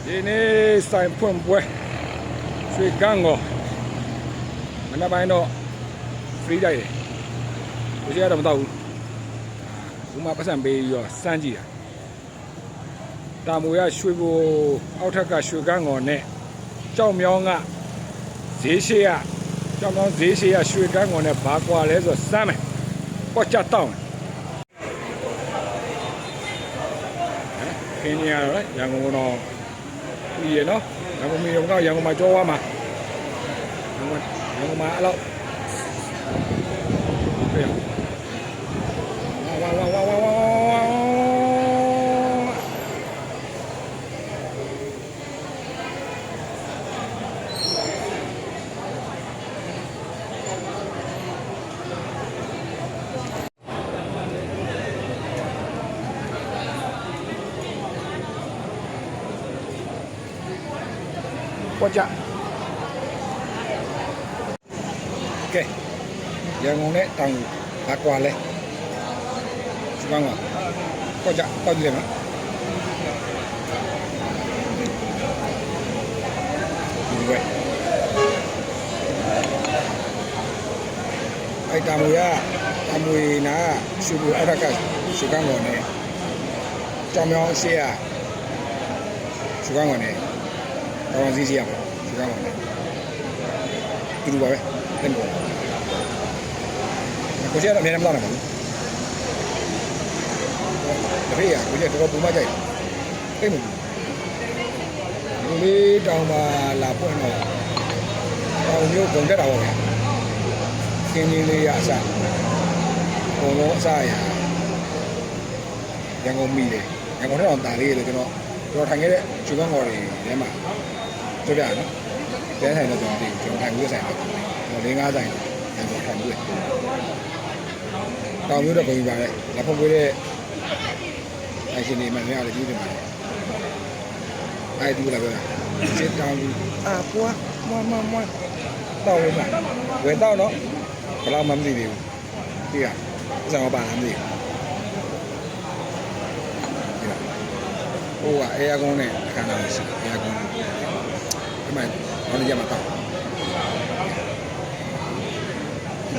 ဒီနေ့ဆိုင်ဖွင့်ပွဲရွှေကန်းကိုမနက်ပိုင်းတော့ free တိုက်တယ်ကိုကြီးကတော့မတော့ဘူးဘူးမှာပတ်စံပေးပြီးတော့စမ်းကြည့်တာမွေကရွှေဘိုအောက်ထက်ကရွှေကန်းကိုနဲ့ကြောက်မြောင်းကဈေးရှိရကြောက်မြောင်းဈေးရှိရရွှေကန်းကိုနဲ့ဘာကွာလဲဆိုစမ်းမယ်ပေါ့ကြတောင်းခင်းနေရတော့ရန်ကုန်ကတော့ပြီးရနော်ရန်ကုန်မြေကတော့ရန်ကုန်မှာကြောသွားမှာရန်ကုန်မှာအဲ့လောက်ဝါပေါ့ကြကဲရန်ကုန်နဲ့တောင်ဘာကွာလဲဒီကောင်ကပေါ့ကြပေါ့ကြည့်တယ်နော်ဒီဝဲအဲ့တာမွေနာရွှေဘူအရကရွှေကန်းကောနဲ့ကြောင်မြောင်းရှေ့ရရွှေကန်းကောနဲ့တော်စီစီရပါရွှေကန်းကောနဲ့ဒီလိုပါပဲအဲ့လိုကိုကြီးကတော့အများနဲ့မလာနိုင်ပါဘူးတပည့်ရကိုကြီးတော်တော်ပူမကြိုက်တယ်သိမဘူးဒီလေးတောင်ပါလာပွင့်တော့တောင်မျိုးကုန်တက်တာပေါ့ဗျာခင်းလေးလေးရအစအကုန်လုံးအစရရန်ကုန်မိတယ်ရန်ကုန်ထဲတော့တာလေးလေကျွန်တော်ထိုင်ခဲ့တဲ့ချူကန်းကော်တွေထဲမှာပြောပြရနော်တဲဆိုင်တော့ကျွန်တော်ထိုင်ပြီးဆိုင်တော့၄၅ဆိုင်ရန်ကုန်ထိုင်ပြီးတောင်မျိုးတော့ပုံပြပါတယ်လက်ဖုံးပေးတဲ့အိုင်ရှင်တွေမှလည်းအားလည်းပြီးနေပါတယ်အိုင်တူလာပြောတာစစ်တောင်ကြီးပွားမွားတောက်လို့ပါဝယ်တောက်တော့ဘယ်လောက်မှမသိသေးဘူးသိရစံမပါလားမသိဘူးဟိုကအေးအကုန်းနဲ့အခန်းသားရှိအေးအကုန်းဒီမှာဘာလို့ရမှာတောက်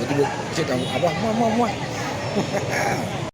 ဒီလိုစစ်တောင်အပွားမွား